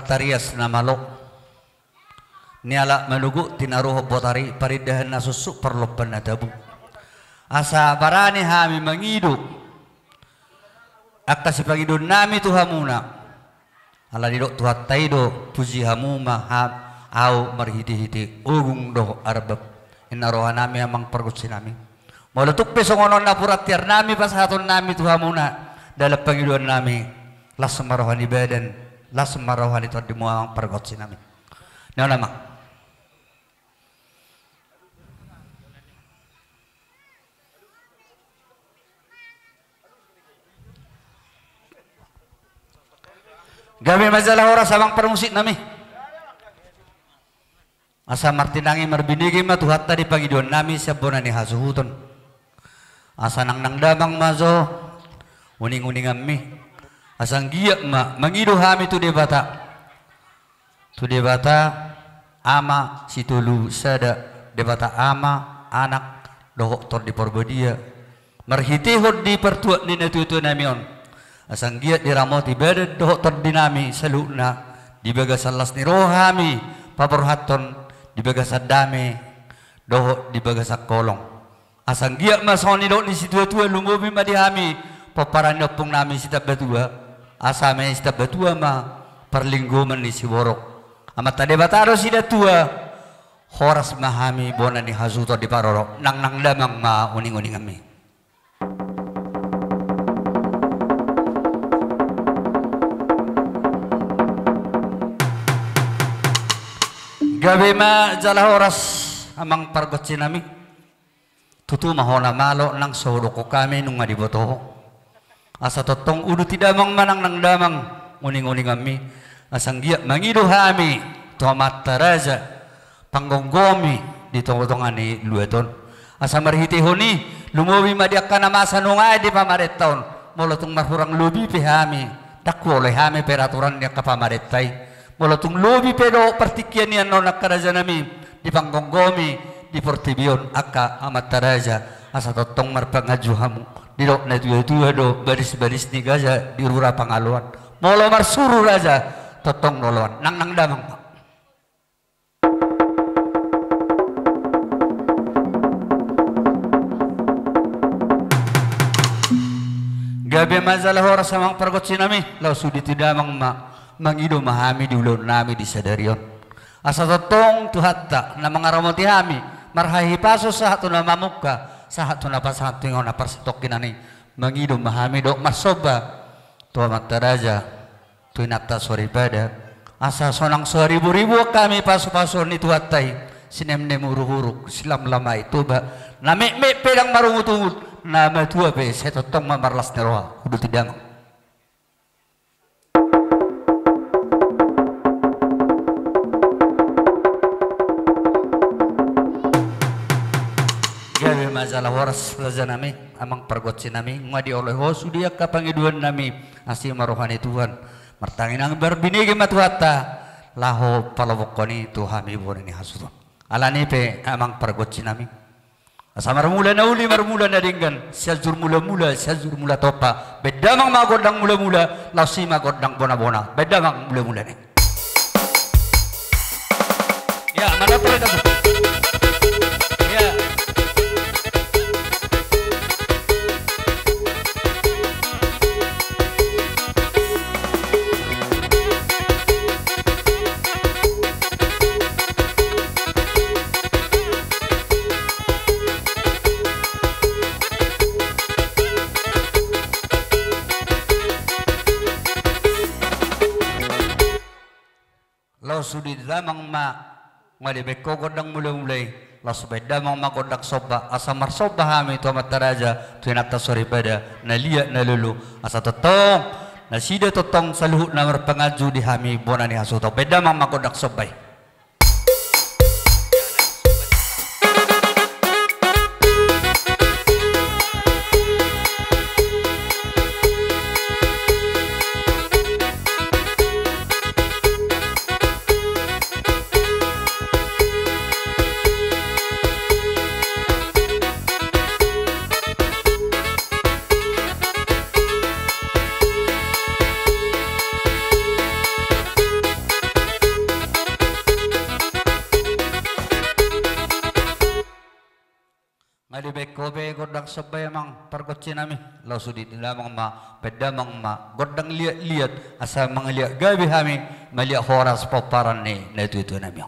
tarias na malok niala manugu tinaruh botari paridahan na susuk perlopan na dabu asa barani hami mangiduk akta si pangidun nami tuhamuna ala didok tuhat taido puji hamuma ham au marhidi-hidi ugung doh arbab inna roha nami amang pergut sinami molutuk pesongonon na puratiar nami pasahaton nami tuhamuna dalam pangidun nami lasma rohani badan lasma rohani tadimu amang pergut sinami nama gabi majalah ora samang permusik nami asa martinangi marbinigi matuhat tadi pagi doan nami sabona ni hasuhuton asa nang damang mazo uning-uning ammi asang giyak ma mangido hami tu debata ama situlu sada debata ama anak dohok tor di porbodia marhitihod di pertuat ni natutu namion asang giat diramoti beded dohok terdinami saluna dibagas alas ni rohami paperhaton dibagas dame dohok dibagas kolong asang giat masoni dohok ni situa-tua lumbobi madihami paparan pung nami sitap batua asame sitap batua ma perlingguman ni siborok amat tade bataro sida tua horas mahami bona ni hazuto di paroro nang damang ma uning-uning ami gabi ma jalah oras amang pargot sinami tutu mahona malo nang solo ko kami nung madiboto asa totong udu tidak mang manang nang damang uning-uning kami asang giat mangido hami tomat taraja panggonggomi di tongtongan ni lueton asa marhiti honi lumowi madiakkan masa nungai di pamaret taon molotong marhurang lubi pihami takwo oleh hami peraturan yang kapamaret tay molotung lobi pedo partikian nian nona karaja nami di panggonggomi di portibion aka amat taraja asa totong marpangaju hamu di dok na tuya do baris-baris ni gaja di rura pangaluan molo marsuru raja totong noloan nang damang gabi mazalah ora samang pergot sinami lau sudi tidamang ma mangido mahami di ulun nami di sadarion asa totong tuhatta na mangaramoti hami marhahi paso sa hato na mamuka sa hato na pasahato nga na parsatokin ani mangido mahami do masoba to mataraja tu inata soribada asa sonang seribu-ribu kami paso-paso ni tuhatay sinemnem huruk-huruk silam lamay tuba na me pedang marungutungud na matua pe sa totong mamarlas ni roha udo tidamang majalah waras plaza nami amang pergot sinami ngadi oleh hosu dia kapangiduan nami asih marohani Tuhan martangin ang berbinigi matuhata laho palawokoni tuhami bonini hasudon alani pe amang pergot sinami asa marmula na uli marmula na dinggan syazur mula topa bedamang magodang mula lausi magodang bona bedamang mula ni ya mana pala dapat sudi damang ma ngalibek ko godang mulai la subay damang magodak soba asa marsoba hami to mataraja tuinata soribada nalia nalulu asa totong nasida totong saluhut na marpangaju di hami bonani hasuto bedamang magodak sobay Ali bekobe godang sabay mang pargotsi nami law sudi lamang ma pedamang ma godang liat asa mga liat gabi hami malia horas paparan ni na itu nami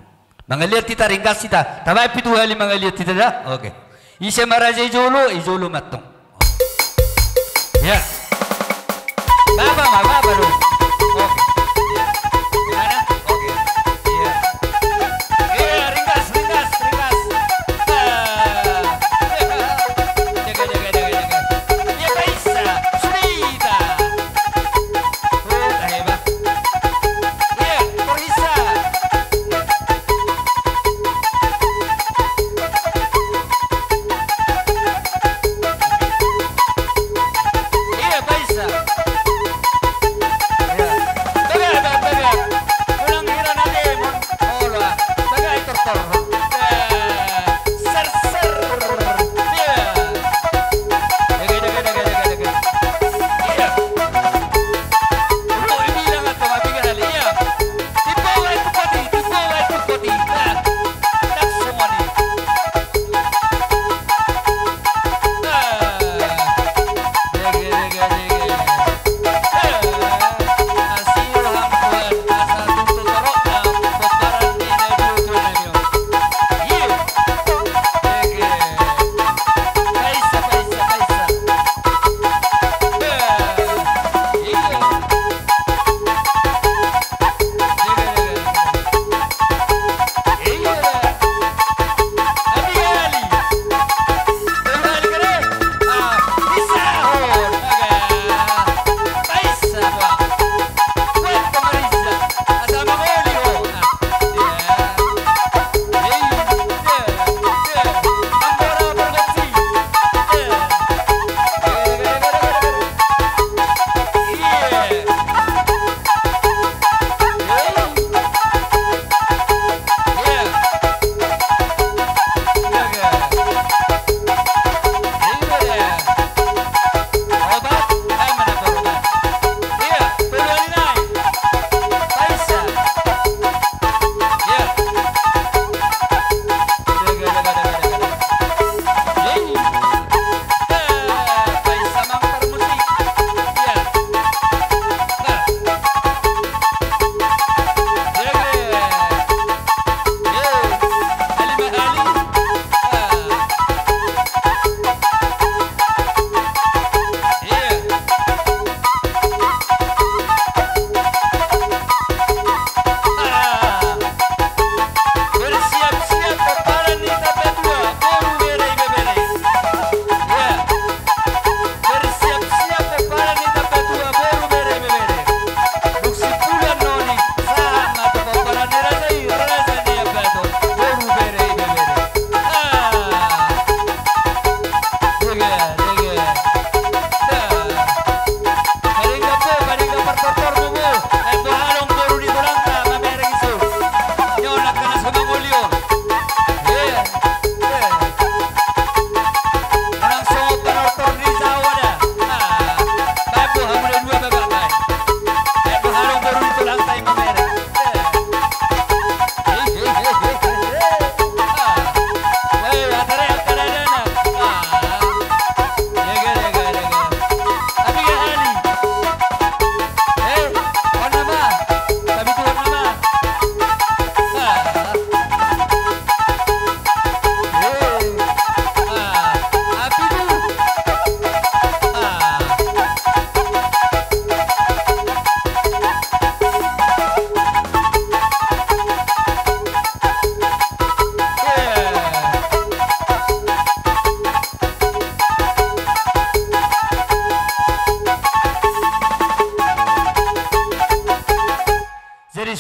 mga liat tita ringkas kita tabay pitu hali mga liat tita da okay ise maraja ijolo matong ya baba dong okay gimana okay iya iya ringkas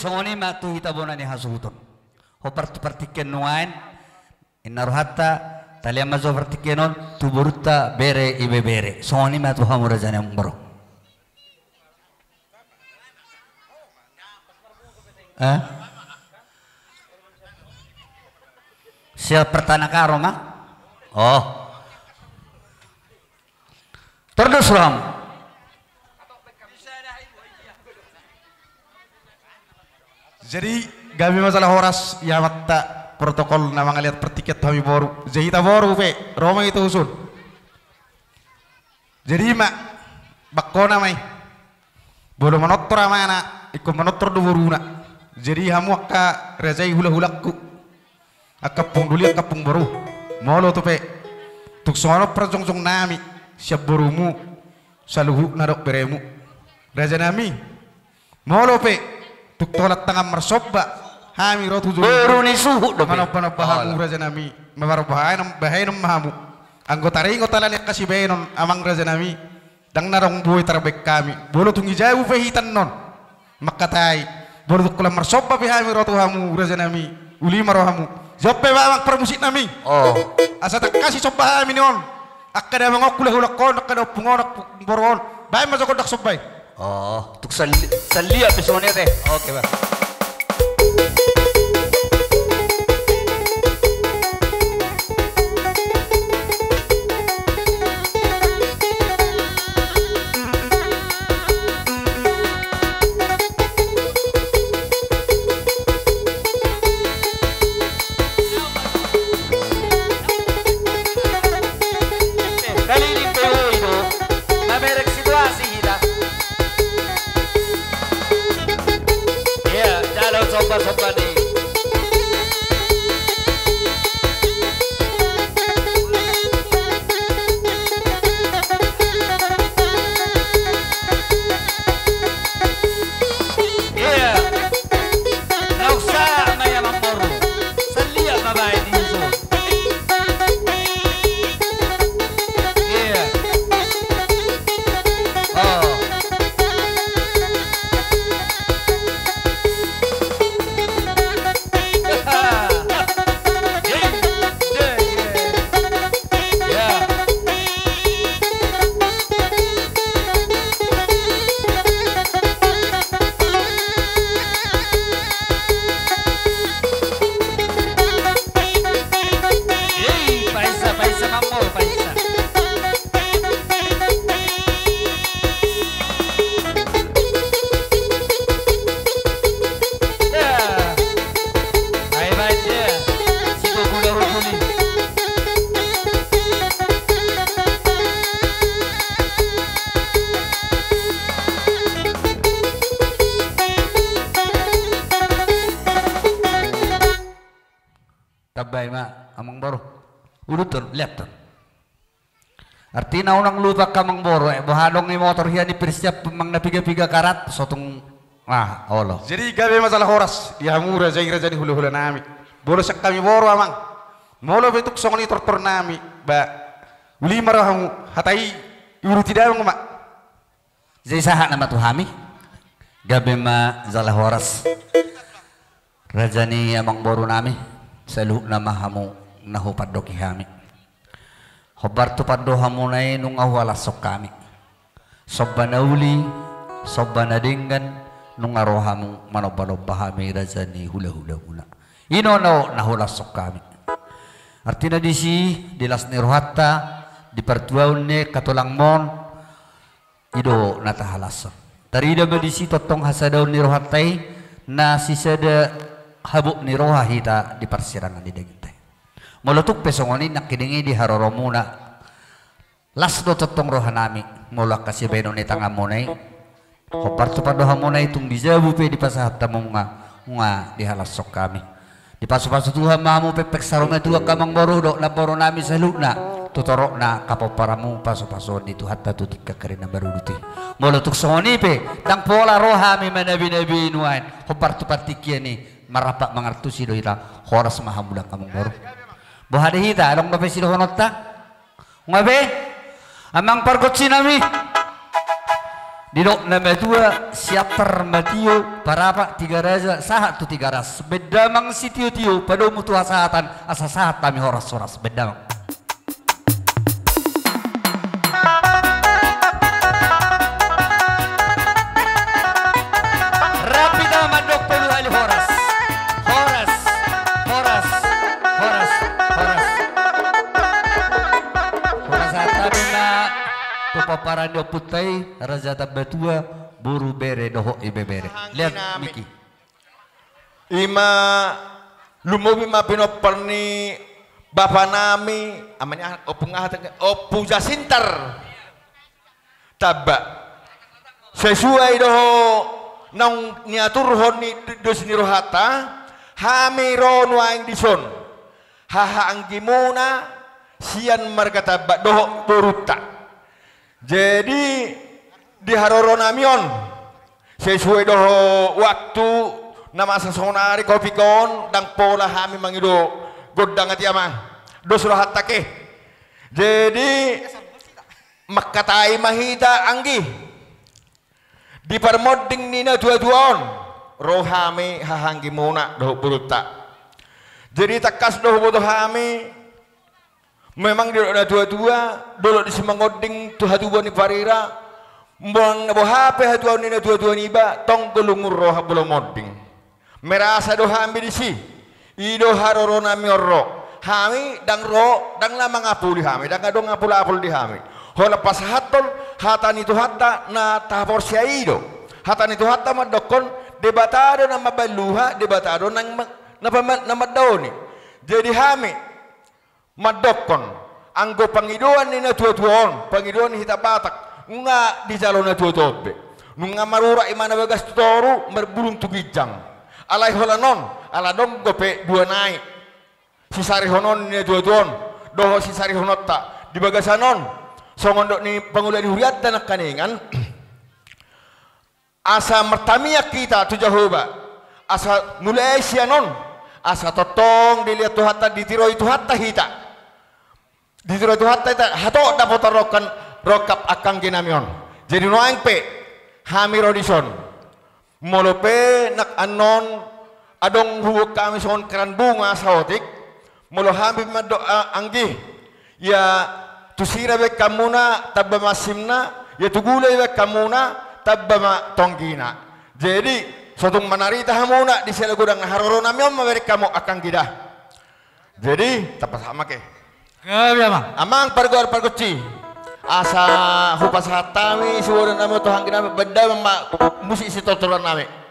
songoni matu hitabona ni hasuton hopar partiken nuain inaruhatta talia mazo partikenon tuburutta bere ibe bere songoni matu hamura jane mbaro siap pertanaka Roma oh terus Rom jadi gabi masalah horas ya matta protokol na mga lihat pertiket kami boru. Jahita boru pe, Roma itu usul. Jadi mak bakko na may. Bolo manottor amana, ikut manottor do boruna. Jadi hamu akka rajai hula-hulakku. Akka pungduli akka pungboru. Molo to pe. Tuk sono perjong-jong nami siap borumu saluhu narok beremu. Raja nami. Molo pe. Tuk tolak tangan mersobba. Hami rotu juru. Baru ni suhu do. Manop bahamu raja nami. Mabar bahainam mahamu. Anggota ringo talalik kasih benon amang raja nami. Dang narong buhay tarbek kami. Bolo tungi jauh vehitan non. Makatai. Bolo tuk kulam mersobba hami rotu hamu raja nami. Uli marohamu. Joppe bawang permusik nami. Oh. Asa tak kasih sobba hami non. Akka da mangok hulak kon akka da pungonak boron. Bay masuk dak sobbay. Oh, tuk salia pesone teh. Oke, Bang. Sobat-sobat nih. Iya. Nggak usah maya mamboru. Selia babai di situ. Iya. Oh. Tabay ma, amang boro. Uluton, lihat ton. Artinya unang lupa kamang boro, bahadong ni motor hiya ni persiap mang napiga-piga karat, sotong Allah. Jadi gabe masalah horas, ya mura raja ni hula-hula nami. Bolo sak kami boro amang. Molo betuk songoni tortor nami, ba uli marahamu hatai uru tidak mak. Jadi saha nama tu hami? Gabe ma zalah horas. Raja ni amang boro nami. Salu nama hamu nahu padoki hami. Hobar tu pado hamu nai nung awala sok kami. Sobbana uli, sobbana dinggan nung arohamu manobba hami rajani hula-hula hula. Ino nahula sok kami. Artinya di si dilas nirohatta di pertuaun ne katulang mon ido natahalasan. Tarida ba di si totong hasadaw nirohattai na sisada habuk ni roha hita di persirangan di daging teh. Mulutuk pesongoni nakidingi di haroromuna. Las do totong roha nami. Mula kasi benon ni tanga monay. Hopar tu padoha monay tung dijabu pe di pasahat tamu nga di halasok kami. Di pasu-pasu Tuhan mamu pepek sarunga tua kamang boru do laboro nami saluna. Tutorok na kapoparamu pasu-pasu di Tuhan tatu tika kerina baru duti. Mulutuk songoni pe tang pola roha mi manabi-nabi inuan. Hopar tu patikia ni marapak mangartusi do hita horas mahamudak kamong boro. Bohade hita along bape sido honotta. Ngabe amang pargot sinami. Didok nama dua siapar matio parapa tiga raja sahat tu tiga ras bedamang si tio pada mutu asahatan asa sahat kami horas bedamang. Rapi damat dok pelu hali horas. Paparan do putai raja tabatua buru bere doho ibe bere. Lihat Miki. Ima Lumobi mapinopar ni Bapak nami amanya Opu Jasintar tabak sesuai doho nang niaturhon ni dos ni rohata hamiron waing dison haha anggimuna sian marga tabak doho boruta jadi di haroron namion sesuai doho waktu nama sasonari kopi kon dang pola hami mangido godang ati amang dos rohata ke jadi makatai mahita anggi di parmoding nina dua-duaon rohami hahanggi muna doh buruta jadi takas doh bodoh hami memang dia dua-dua dulu di semangoding tuha-dua ni parira mbong nabo hape hatuan nina dua-dua niba tong gelungur roha belum moding merasa doh hami di si ido harorona miorro hami dang ro dang lama ngapuli hami dang adong ngapul-apul di hami hola pas hatol hatan itu hatta na tahapor siaido hatan itu hatta madokon debatado na mabaluha debatado nang na madoni jadi hami madokon anggo pangidoan ni na tuatuon pangidoan hita batak nga di jalon na tuatobe nunga marura imana bagas toru merbulung tugijang alai hola non ala dong gope dua naik sisari honon ni tuatuon doho sisari honotta di bagasanon songondok ni pangulan huriat dan kaningan asa mertamiak kita tu Jehovah asa mulai sianon asa totong dilihat tu hatta ditiro itu hatta hita ditiro itu hatta hita hato dapat rokan rokap akang ginamion jadi noang pe hami rodison molope nak anon adong huwag kami son keran bunga saotik molo hami madoa anggi ya tusira be kamuna tabba masimna ya tugulay be kamuna tabba ma tonggina jadi sotong manarita hamuna di sela gudang haroro namion maberi kamu akan gida jadi tapas sama ke amang pargor pargoci asa hupas hatami suara nami tuhan gina benda musik si totoran nami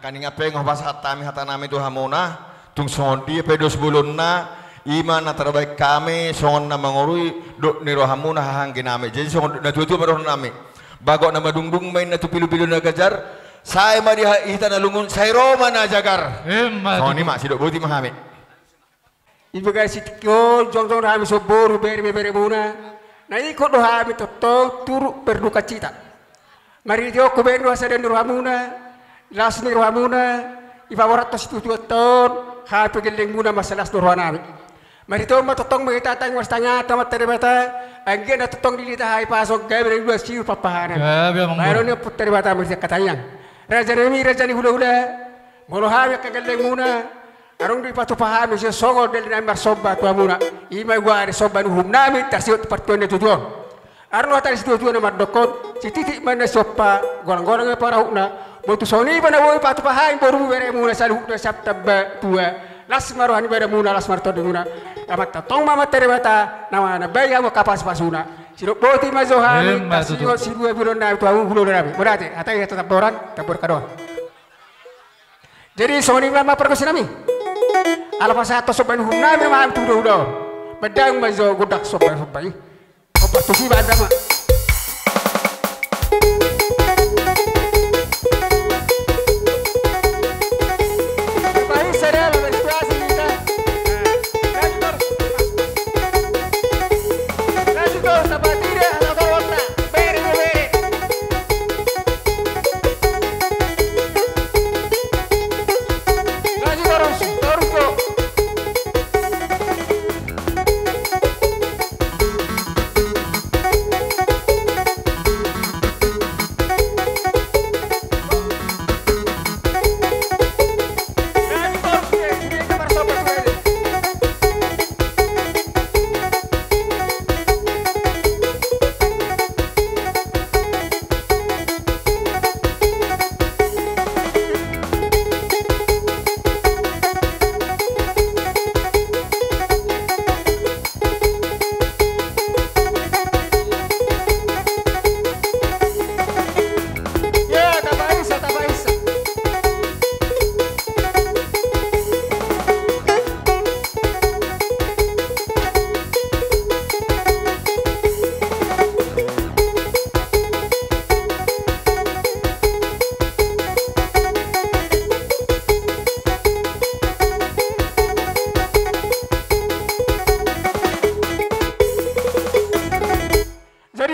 nakani ngape ngopas hatami hatanami tu hamona tung sondi pedos bulunna iman na terbaik kami songon na mangorui dok niro hamuna hahanggi nami jadi songon na tutu baru nami bagok nama dungdung main na tu pilu-pilu na gajar saya mari hita na lungun saya roma na jagar songon mak si dok buti mahami ibu guys itu jong-jong hami sobor beri muna na ikut do hami toto turu berduka cita mari dia ko beri wasa dan hamuna las ni rohamuna iba waratos tu ton ha pegeling muna masalas rohanami mari to matotong magitatang was tanga tamat terbata angge na totong dilita hai pasok gabe dua siu papahana baru ni putar bata mari katanyang raja ni hula-hula molo ha kageling muna arong di patu pahami si songo del namar sobba tu amuna ima gua soba nu humnami tasiot partuan tu Arno tadi situ tuan nama dokon, si titik mana sopa, gorang-gorang apa raukna, botu soni mana boy patu pahain boru bere muna salu sabta tua, las maruhani bere muna las marto de muna, amat tong mama tere mata, nama na baya mo kapas pasuna, si boti mazohani, si dua bulan na itu aku bulan nabi, berarti atai tetap doran, tabur kadon. Jadi soni mama perkosi nami, ala pasat sopan hunna memang tu do, bedang mazo godak sopan sopan. Opa tu si banda mak. Baik saya dalam situasi kita. Lanjut sampai tidak atau waktu beri. Lanjut terus.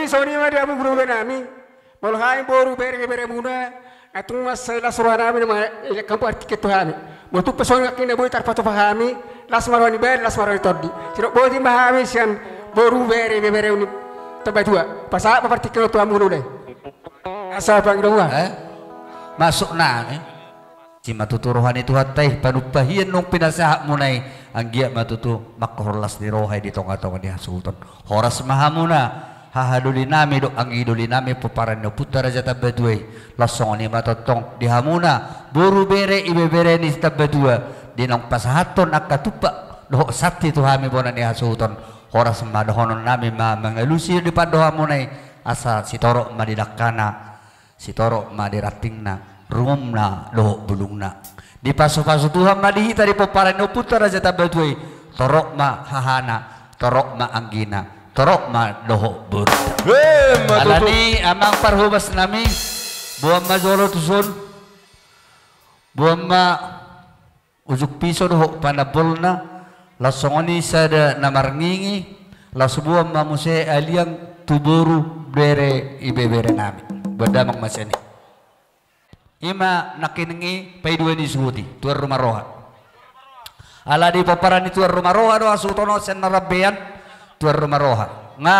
Soni ma dia buru nami, bolhai boru bere muna, atung mas la surana mi ma kampu artiket tu hami. Motu pesona kini boy tarpatu pahami, las marwani ber, las marwani todi. Siro boti mahami sian boru bere uni tabai tua. Pasa apa partikel tu amu deh. Asal bang dua. Masuk na Cima tuturuhan itu hatai panupahian nung pinasahak munay ang giya matutu makhorlas ni rohay di tonga-tonga ni Sultan. Horas mahamuna. Hahaduli nami do ang iduli nami puparan no putra raja tabadue lasong ni matotong dihamuna buru bere ibe bere ni tabadua dinong pasahaton akatupa do sati tu hami bona ni Sultan horas madahonon nami mangalusi di padoha munay asa sitoro madidakana sitoro madiratingna rumna do bulungna di paso-paso Tuhan madihita di puparan no putra raja tabadue torok ma hahana torok ma anggina torok ma doho bur. Alani amang parhubas nami buam ma zolo tusun buam ma ujuk piso doho panabol na lasongoni sada namarngingi lasubuam ma muse aliang tuburu bere ibebere nami badamang maseni ima nakiningi pay dua ni suhuti tuar rumah roha ala di paparan tuar rumah roha do asutono sen narabean tuar rumah roha nga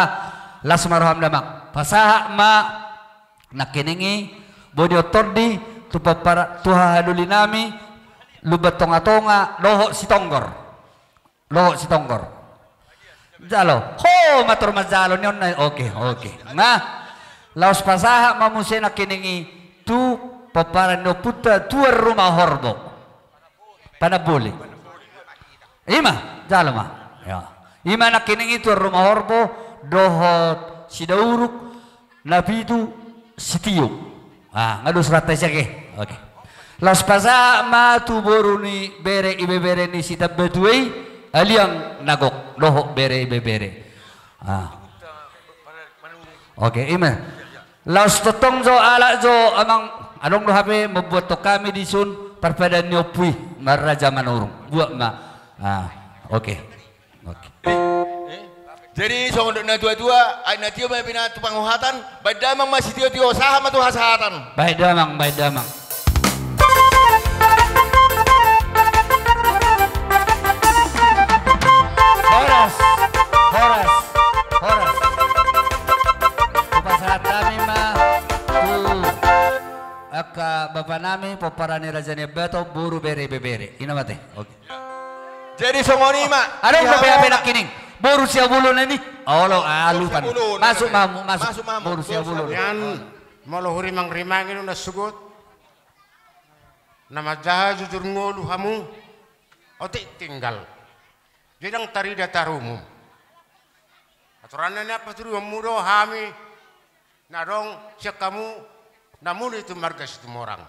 las marham damang pasaha ma nakiningi bodio tordi tu papara tuha haduli nami lubat tonga-tonga loho si tonggor jalo ho matur mazalo nyon na oke nga laos pasaha mamuse nakiningi tu papara no puta tuar rumah horbo panabuli ima jalo ma ya ima nakining itu rumah horbo dohot sidauruk nabidu sitiyo ngadus ratai sake oke las pasa ma tu boruni bere ibe bere ni sita betuei aliang nagok doho bere ibe bere oke ima las totong zo ala zo amang anong do hape membuat to kami di sun parpada nyopui maraja manurung buat ma oke Jadi songondok na dua-dua ay natio may pinatupanguhatan badamang masih tio-tio saham atau hasahatan. Baik damang horas pasahat kami mah aka bapak nami poparani raja nebato buru bere bebere ina mate oke Jadi songoni mak ada yang berbeda kining Boru siya bulon ini. Olo alupan. Masuk mamu, Masuk mamu. Boru siya bulon. Yan, maluh rimang-rimang ino nasugot. Nama jaha jujur ngolu hamu. Otik tinggal. Jadang tarida tarumu. Aturannya apa turu mudo hami. Narong siya kamu. Namun itu marga situ orang.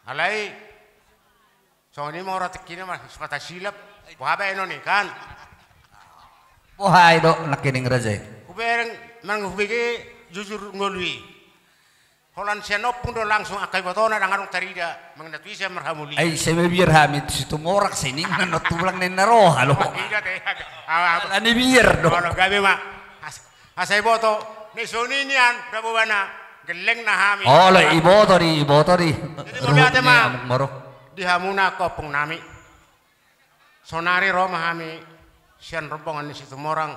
Alai. So ini mau rata kini mah sepatah silap. Wahaba ino nih kan. Buhay do nakining raja. Kubereng manghubigi jujur ngolui. Holan sianopung do langsung akai botona dangarong tarida mengenatui saya marhamuli. Ay saya biar hamit situ morak sini natulang nin naro halo. Tidak teh. Ani biar do. Kalau gabe mah asai boto ni soninian dabana geleng na hami. Oh lo iboto di. Jadi melihatnya mah Moro. di hamuna kopong nami. Sonari Roma hami sian rombongan di situ morang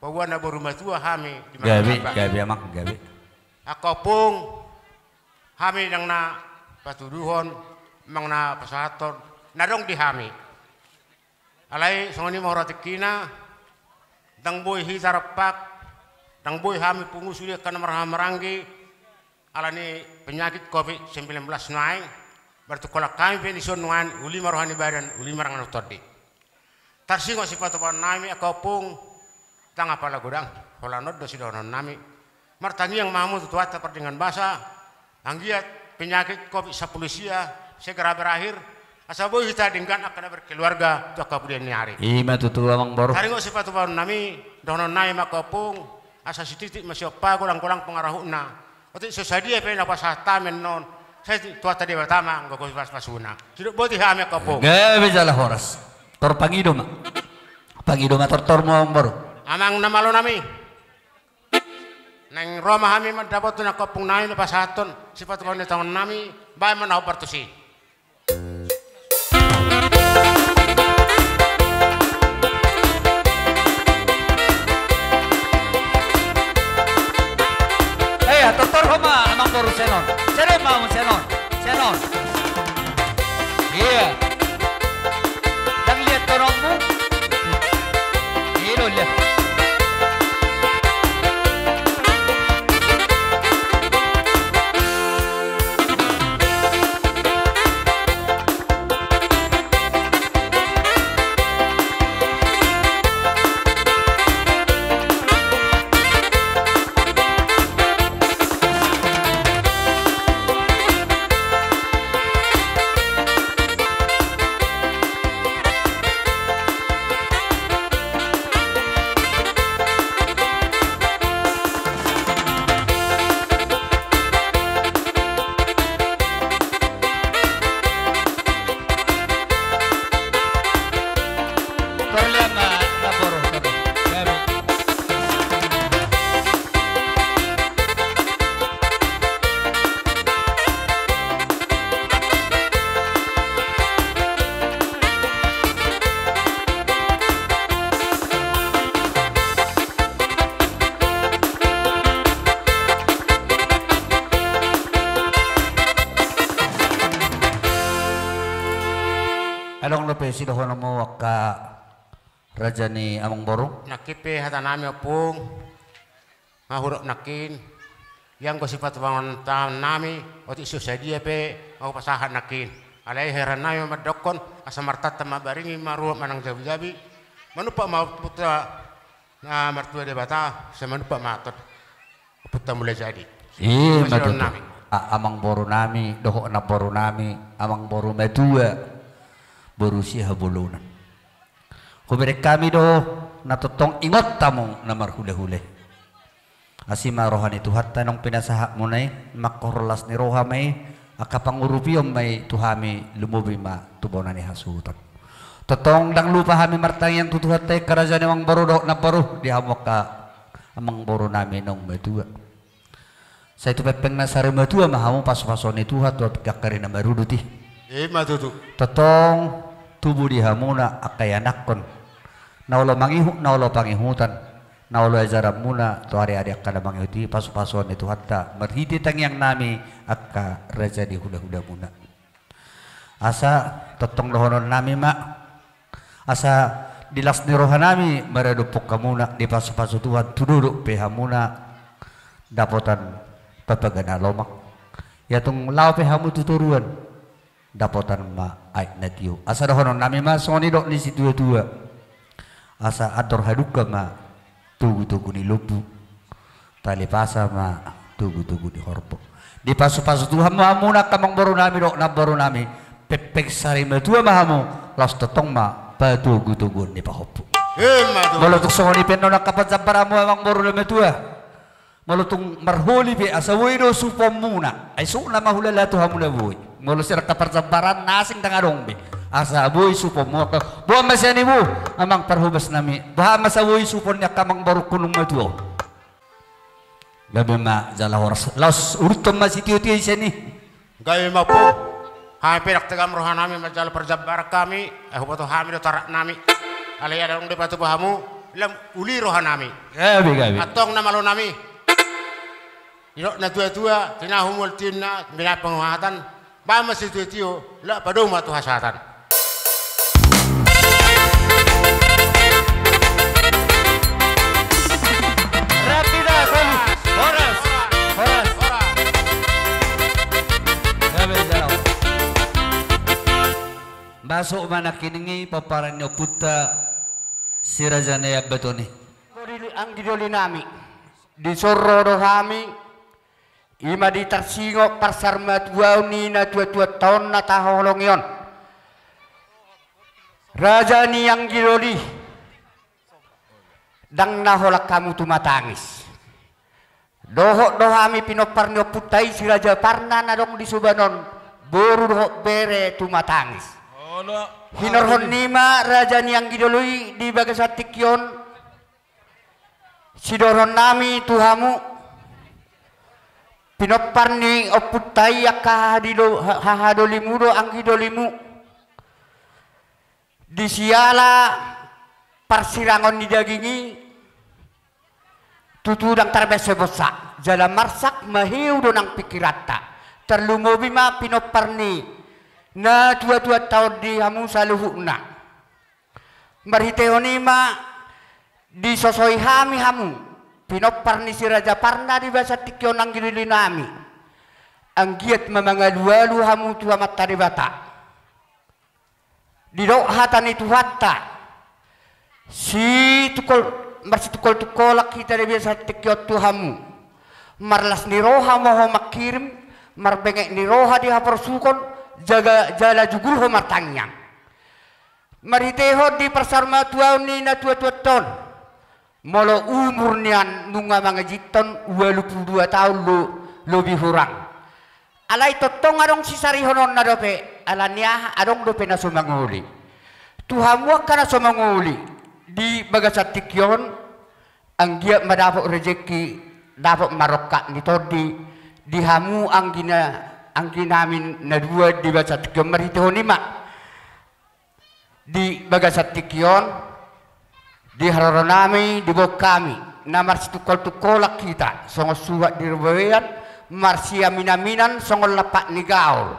bahwa na berumah tua hami di Gabi amak gabi. Akopung hami yang na patuduhon mang na pasaton nadong di hami alai songoni mau ratikina dang boy hitarapak dang boy hami pungusulia kana maranggi alani penyakit COVID-19 naik bertukolak kami penison nuan uli marohani badan uli marangan utodi tarsingo sipatopan nami akopung tang apala gudang holanod do sidonon nami martangi yang mamu tutuata dengan bahasa anggiat penyakit COVID-19 segera berakhir asa boy kita dengan akan berkeluarga to kabudian hari Ima tutu amang boro. taringo sipatopan nami donon nami makopung asa sititik masih kulang-kulang pengarahuna otik sesadia pe na pasata men non saya tuata di pertama nggo pas-pasuna tidak boleh hame kopung Gabi jala horas. Tor pangido ma. Pangido ma tor mo amang boro. amang namalo nami neng Roma kami mendapat na kopong nami na pasaton sifat ko ni tahun nami bae man ako partusi Tor homa amang boro senon. Senon mau senon. Iya. Dang lihat torongmu. Ilo lihat. Along lo pesi do hono mo ka raja ni amang boro. nakipe hata nami opung ngahurok nakin yang ko sifat wangon tam nami otik susadia pe aku pasahan nakin alai heran nami madokon asa martata mabaringi maruap manang jabi-jabi manupa mau putra na mertua de bata semanupa matot putra mulai jadi Iya Masih matuto. nami. Amang boro nami doho na boro nami amang boro medua boru siya habulunan. Kuberek kami do natutong ingot tamong na marhule-hule. Asima rohani Tuhan tanong pinasahak mo na makorlas ni roha may akapangurupiyom may tuhami lumubi ma tubonan ni hasutan. Totong dang lupa kami martang yang tutuhat tay karajan ni mang baro do na baro di hamok ka amang baro namin nung medua. Sa itu pepeng na sari medua mahamu pas-pason ni Tuhan tuwa pikakari na maruduti. matutu Totong tubuh di hamuna akayanakon naulo mangihu naulo pangihutan naulo ajaran muna to ari-ari akala mangihuti pasu-pasuan itu hatta merhiti tangyang nami akka raja di huda-huda muna asa totong lohonon nami mak asa dilas ni rohanami maradupok kamuna di pasu-pasu Tuhan tududuk pehamuna dapotan papagana lomak yatung lao pehamu tuturuan dapotan ma ay natio asa dohonon nami ma soni dok ni situ tua asa ator haduka ma tugu-tugu ni lupu tali pasa ma tugu-tugu di horpo di pasu-pasu Tuhan mahamuna kamang baru nami dok na baru nami pepek sari matua mahamu las totong ma patugu-tugu ni pahopo malutuk songoni peno na kapat zaparamu amang baru nami tua malutung marhuli pe asawoi do supom muna ay su na mahulala to hamula boy malu sir kapat zaparan nasing tangadong be asa boy supom mo ka buang masyani mo amang parhubas nami baha masawoi supon niya kamang baru kunung matuo gabi ma jala horas laos urutom masitio-tio isya ni Gaya mo po. Hampir tagam rohan nami majal perjabar kami. Hubato hami do tarak nami. Alaya dong di patu bahamu. Lam uli rohan nami. gabi Atong na malo nami. Ino na tua-tua tinahumul timna minat penguatan. Ba masih tio la padong matu hasatan. Rapida horas masuk mana kiningi paparan nyo puta si Raja Nayab Batoni Ang gidoli nami di sorro kami ima di tersingo parsarma tuau ni na tua tahun na taholong yon Raja ni yang gidoli dang naholak kamu tumatangis dohok dohami pinoparnyo putai si Raja Parna na dong di Subanon boru dohok bere tumatangis Hinorhon nima Raja Niang Gidolui di Bagasatikyon sidoron nami tuhamu pinoparni oputai hahadolimu do ang gidolimu di siala parsirangon di dagingi tutudang tarbese bosa jala marsak mahiu do nang pikirata terlumobi ma pinoparni na tua-tua tahun di hamu saluhukna marhiteonima di sosoi hami hamu pinopar ni si Raja Parna di basa tikyon ang gilili nami ang giat mamangalualu hamu tua mata di bata di dok hatan itu hatta si tukol marsi tukol-tukolak kita di basa tikyon tu hamu marlas ni roha moho makirim marbengek ni roha di hapersukon jaga jala jugul ho matangnya mariteho di persarma tuau ni na tua ton molo umur nian nunga mga jiton 22 tahun lebih kurang alai totong adong sisari honon na dope alanya adong dope na sumanguli tuhamuak ka na sumanguli di Bagasatikyon ang giya madapok rejeki dapat marokka nito di hamu ang ginamin na dua di Bagasatikyon mariteho nima di Bagasatikyon di haroronami di bawah kami na marsi tukol-tukolak kita songo suwat di rebayan marsi aminaminan songo lapak ni gaul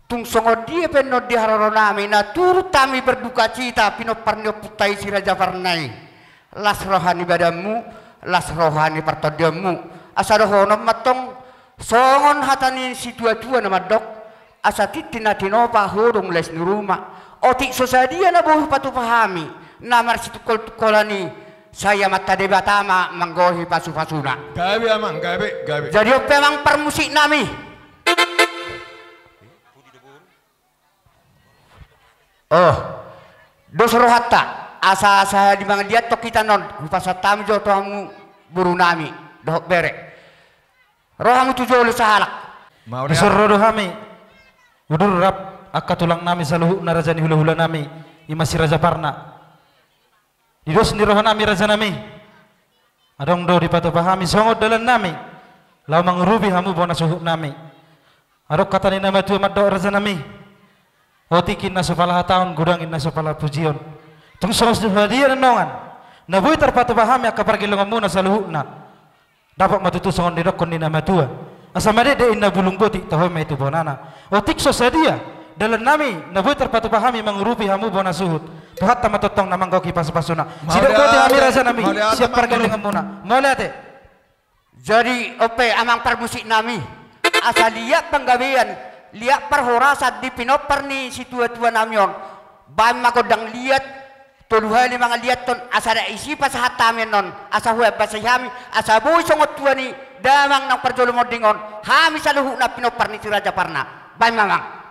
tung songo dia peno di haroronami na turut kami berduka cita pinoparnyo putai si Raja Parnai las rohani badamu las rohani partodiamu asadohono matong songon hatani si tua-tua nama dok asa titina tinopa hurung les ni rumah otik sosadia na buh patu pahami namar si tukol-tukolani saya mata debatama manggohi pasu-pasuna gabi amang gabi jadi memang permusik nami oh dosro hatta asa-asa di mga diat to kita non pasatam jo to hamu buru nami dohok bere rohamu tujuh oleh sahalak Disorro kami udur rap akatulang nami saluhu na raja ni hula-hula nami imasi Raja Parna didos ni rohan nami raja nami adong do dipatu pahami songod dalan nami lau mangurubi hamu bona suhuk nami adok kata ni nama tu maddo raja nami otikin na supala tahun gudangin na supala pujion tung songos hadiah nongan nabuy terpatu pahami akapargilong muna saluhu na dapat matutusongon di dokon ni nama tua asa made de inna bulung boti tahoy may tu bonana otik so sadia dalam nami nabu terpatu pahami mengurupi hamu bona suhut tuhat tama totong namang kau kipas pasuna sidak kau hami raja nami siap pergi dengan muna mulai ate jadi ope amang permusik nami asal lihat penggawean lihat perhorasat di pinoper ni si tua-tua namion bam makodang lihat tuluhali mga lihat ton asa da isi pa sa hatamin non asa huweb pa sa hami asa buhay sungot tua ni damang ng perjolo mo dingon hami sa luhu na pinoper ni si Raja Parna bam mamang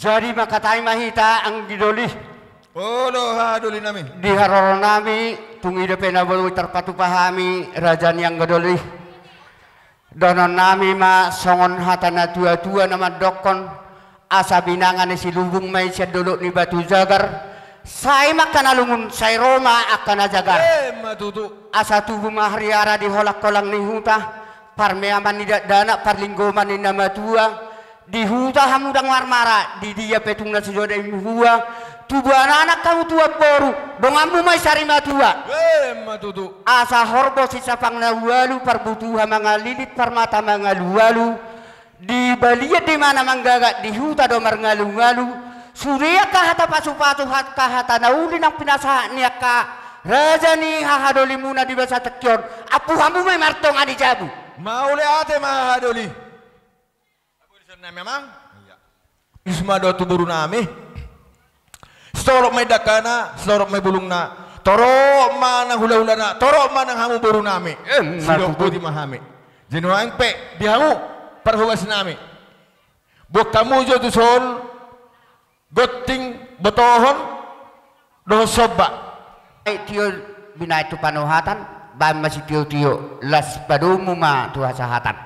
jadi makatay mahita ang gidoli. Olo hadoli nami. Di haroro nami tungida penabulu terpatupahami raja yang gedoli. Donon nami ma songon hatana tua-tua nama dokon asa binangan si lubung may siya dulu ni Batu Jagar. Saya makan alungun saya Roma akan jagar. Matutu. Asa tubuh mahriara di holak kolang ni huta. Parmeaman ni dana parlinggoman ni nama tua. Di huta hamudang marmara di dia petung na sejodoh huwa tubuh anak kamu tua boru dongamu may sarima tua Matutu. asa horbo si sapang na walu parbutuha mga lilit parmata mga luwalu di balia di mana manggaga di huta do marngalu-ngalu surya kahata pasupatu hat kahata nauli ng pinasahan niya ka raja ni hahadoli muna di basa tekyon apu hamu may martong adi jabu Mauli ate mahadoli. Memang isma do tuburu nami storok may dakana storok may bulung na toro manang hula-hula na toro manang hamu buru nami sidok po di mahami jinuang pe di hamu parhugas nami buk kamu jo tu sol goting botohon do soba tio binay tu panuhatan ba masih tio las padumu ma tu hasahatan